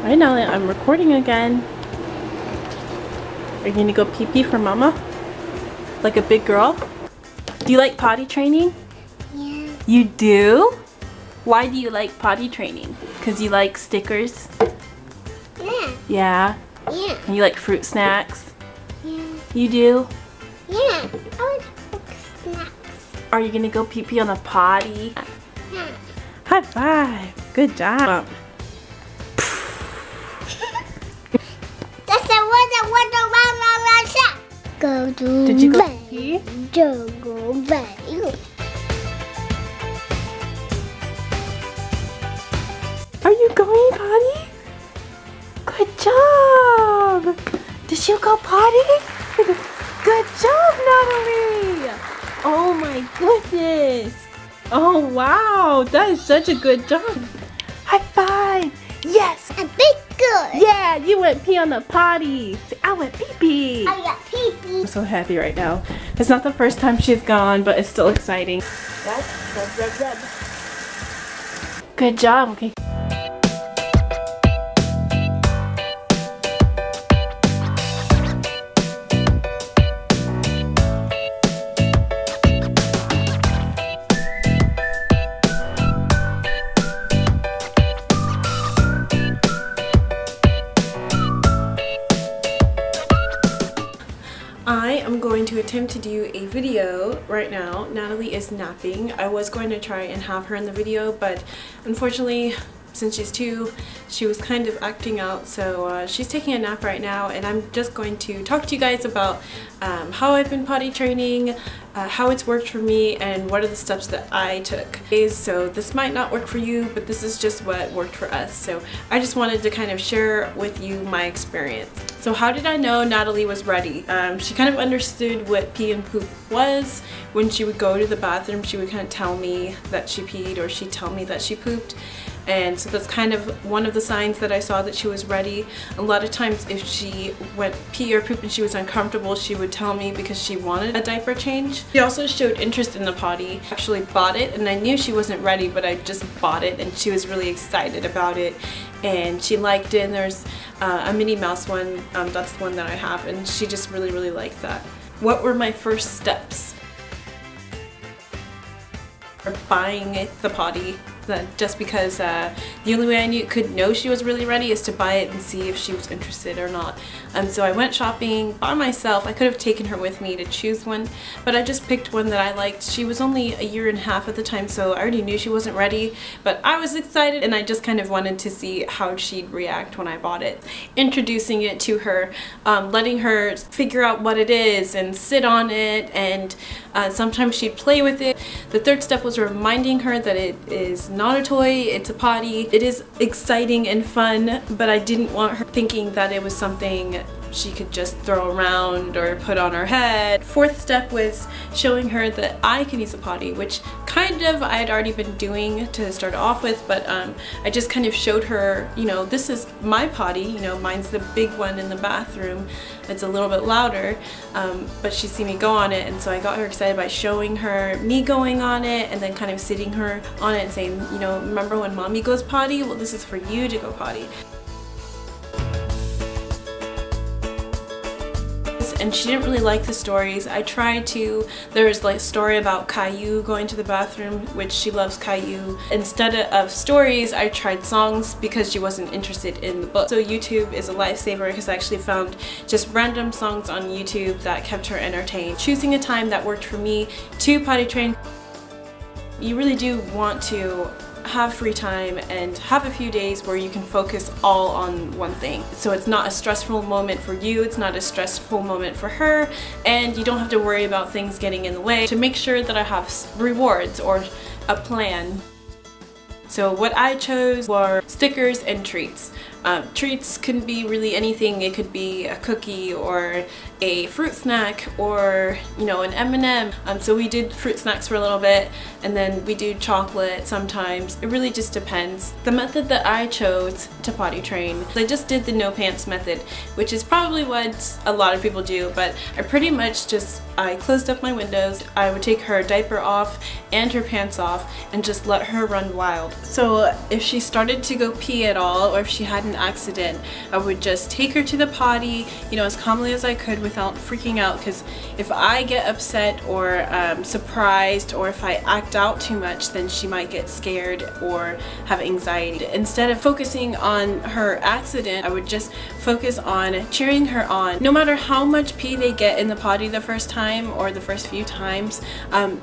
Right now I'm recording again. Are you gonna go pee pee for mama? Like a big girl? Do you like potty training? Yeah. You do? Why do you like potty training? Because you like stickers? Yeah. Yeah? Yeah. And you like fruit snacks? Yeah. You do? Yeah. I like fruit snacks. Are you gonna go pee pee on the potty? Yeah. High five! Good job! That's the one that went around my shop. Go to Did you go bed. pee? Go bed. Are you going potty? Good job! Did you go potty? Good job, Natalie! Oh my goodness! Oh wow, that is such a good job! High five! Yes! A big good. Yeah, you went pee on the potty! See, I went pee pee! I got pee pee. I'm so happy right now. It's not the first time she's gone, but it's still exciting. Rub, rub, rub, rub. Good job, okay. I am going to attempt to do a video right now. Natalie is napping. I was going to try and have her in the video, but unfortunately, since she's 2, she was kind of acting out, so she's taking a nap right now, and I'm just going to talk to you guys about how I've been potty training, how it's worked for me, and what are the steps that I took. So this might not work for you, but this is just what worked for us, so I just wanted to kind of share with you my experience. So how did I know Natalie was ready? She kind of understood what pee and poop was. When she would go to the bathroom, she would kind of tell me that she peed, or she'd tell me that she pooped. And so that's kind of one of the signs that I saw that she was ready. A lot of times if she went pee or poop and she was uncomfortable, she would tell me because she wanted a diaper change. She also showed interest in the potty. Actually bought it, and I knew she wasn't ready, but I just bought it, and she was really excited about it. And she liked it, and there's a Minnie Mouse one, that's the one that I have, and she just really liked that. What were my first steps? For buying the potty. Just because the only way I could know she was really ready is to buy it and see if she was interested or not. So I went shopping by myself. I could have taken her with me to choose one, but I just picked one that I liked. She was only 1.5 years at the time, so I already knew she wasn't ready, but I was excited, and I just kind of wanted to see how she'd react when I bought it. Introducing it to her, letting her figure out what it is and sit on it, and sometimes she'd play with it. The third step was reminding her that it is not a toy, it's a potty. It is exciting and fun, but I didn't want her thinking that it was something she could just throw around or put on her head. Fourth step was showing her that I can use a potty, which kind of I had already been doing to start off with, but I just kind of showed her, you know, this is my potty, you know, mine's the big one in the bathroom. It's a little bit louder, but she'd see me go on it, and so I got her excited by showing her me going on it, and then kind of sitting her on it and saying, you know, remember when mommy goes potty? Well, this is for you to go potty. And she didn't really like the stories. I tried to. There's like a story about Caillou going to the bathroom, which she loves Caillou. Instead of stories, I tried songs because she wasn't interested in the book. So YouTube is a lifesaver because I actually found just random songs on YouTube that kept her entertained. Choosing a time that worked for me to potty train. You really do want to have free time and have a few days where you can focus all on one thing. So it's not a stressful moment for you, it's not a stressful moment for her, and you don't have to worry about things getting in the way. To make sure that I have rewards or a plan. So what I chose were stickers and treats. Treats can be really anything. It could be a cookie or a fruit snack, or, you know, an M&M. So we did fruit snacks for a little bit, and then we do chocolate sometimes. It really just depends. The method that I chose to potty train, I just did the no pants method, which is probably what a lot of people do, but I pretty much I closed up my windows. I would take her diaper off and her pants off and just let her run wild. So if she started to go pee at all, or if she had an accident, I would just take her to the potty, you know, as calmly as I could without freaking out, because if I get upset or surprised, or if I act out too much, then she might get scared or have anxiety. Instead of focusing on her accident, I would just focus on cheering her on. No matter how much pee they get in the potty the first time or the first few times,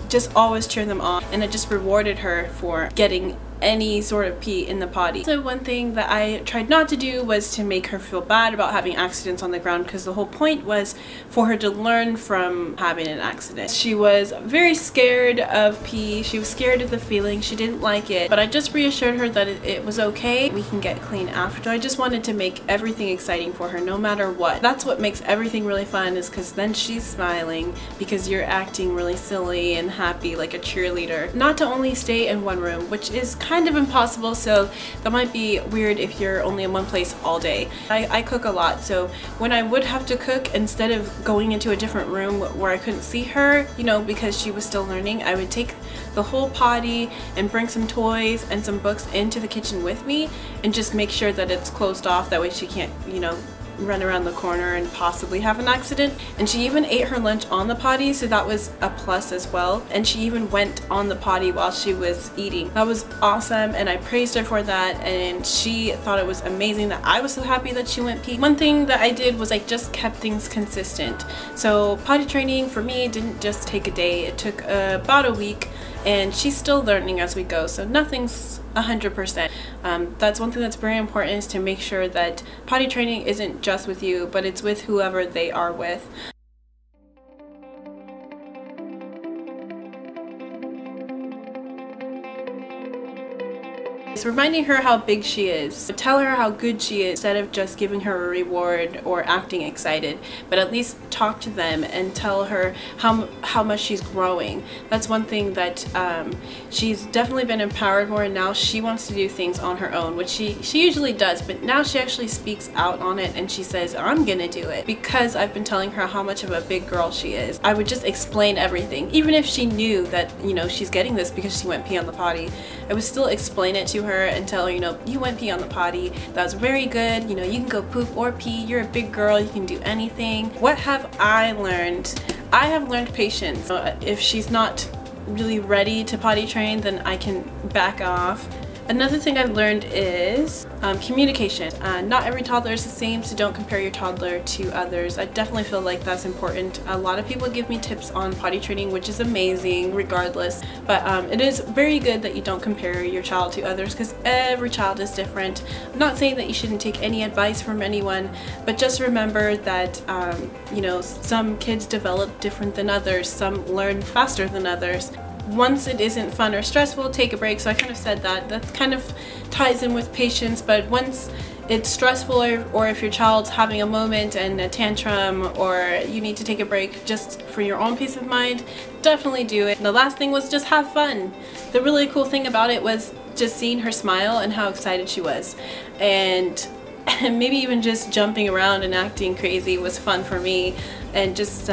just always cheer them on. And I just rewarded her for getting any sort of pee in the potty. So one thing that I tried not to do was to make her feel bad about having accidents on the ground, because the whole point was for her to learn from having an accident. She was very scared of pee. She was scared of the feeling. She didn't like it, but I just reassured her that it was okay. We can get clean after. I just wanted to make everything exciting for her no matter what. That's what makes everything really fun, is because then she's smiling because you're acting really silly and happy like a cheerleader. Not to only stay in one room, which is kind of impossible, so that might be weird if you're only in one place all day. I cook a lot, so when I would have to cook, instead of going into a different room where I couldn't see her, you know, because she was still learning, I would take the whole potty and bring some toys and some books into the kitchen with me and just make sure that it's closed off. That way she can't, you know, run around the corner and possibly have an accident. And she even ate her lunch on the potty, so that was a plus as well. And she even went on the potty while she was eating. That was awesome, and I praised her for that, and she thought it was amazing that I was so happy that she went pee. One thing that I did was I just kept things consistent. So potty training for me didn't just take a day, it took about a week, and she's still learning as we go, so nothing's 100%. That's one thing that's very important, is to make sure that potty training isn't just with you, but it's with whoever they are with. It's reminding her how big she is. Tell her how good she is, instead of just giving her a reward or acting excited, but at least talk to them and tell her how much she's growing. That's one thing that she's definitely been empowered more, and now she wants to do things on her own, which she usually does, but now she actually speaks out on it and she says, I'm gonna do it, because I've been telling her how much of a big girl she is. I would just explain everything, even if she knew that, you know, she's getting this because she went pee on the potty. I would still explain it to her and tell her, you know, you went pee on the potty, that was very good, you know, you can go poop or pee, you're a big girl, you can do anything. What have I learned? I have learned patience. If she's not really ready to potty train, then I can back off. Another thing I've learned is communication. Not every toddler is the same, so don't compare your toddler to others. I definitely feel like that's important. A lot of people give me tips on potty training, which is amazing regardless, but it is very good that you don't compare your child to others, because every child is different. I'm not saying that you shouldn't take any advice from anyone, but just remember that you know, some kids develop different than others, some learn faster than others. Once it isn't fun or stressful, take a break. So I kind of said that kind of ties in with patience, but once it's stressful, or if your child's having a moment and a tantrum, or you need to take a break just for your own peace of mind, definitely do it. And the last thing was just have fun. The really cool thing about it was just seeing her smile and how excited she was, and maybe even just jumping around and acting crazy was fun for me. And just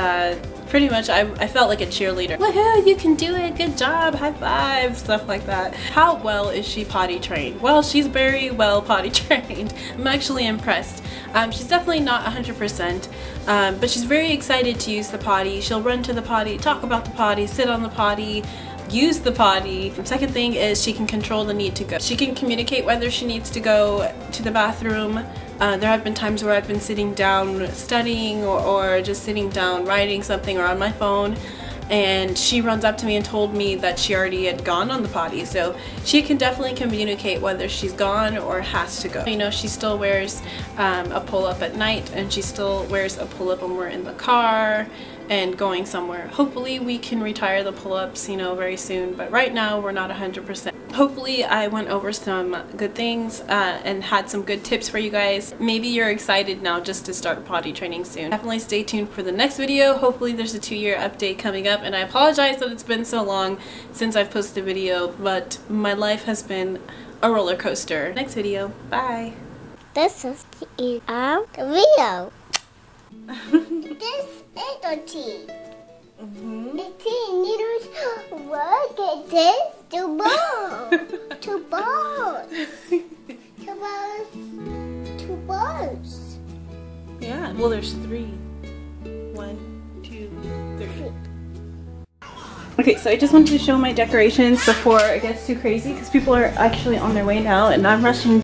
pretty much I felt like a cheerleader. Woohoo, you can do it, good job, high five, stuff like that. How well is she potty trained? Well, she's very well potty trained. I'm actually impressed. She's definitely not 100%, but she's very excited to use the potty. She'll run to the potty, talk about the potty, sit on the potty, use the potty. The second thing is she can control the need to go. She can communicate whether she needs to go to the bathroom. There have been times where I've been sitting down studying, or just sitting down writing something or on my phone, and she runs up to me and told me that she already had gone on the potty. So she can definitely communicate whether she's gone or has to go. You know, she still wears a pull-up at night, and she still wears a pull-up when we're in the car and going somewhere. Hopefully we can retire the pull-ups, you know, very soon, but right now we're not 100%. Hopefully I went over some good things and had some good tips for you guys. Maybe you're excited now just to start potty training soon. Definitely stay tuned for the next video. Hopefully there's a 2-year update coming up, and I apologize that it's been so long since I've posted a video, but my life has been a roller coaster. Next video, bye. This is our video. This is a tea. The tea needles work at this Two balls. Two balls. Two balls. Two balls. Yeah, well there's 3. 1, 2, 3. Okay, so I just wanted to show my decorations before it gets too crazy because people are actually on their way now and I'm rushing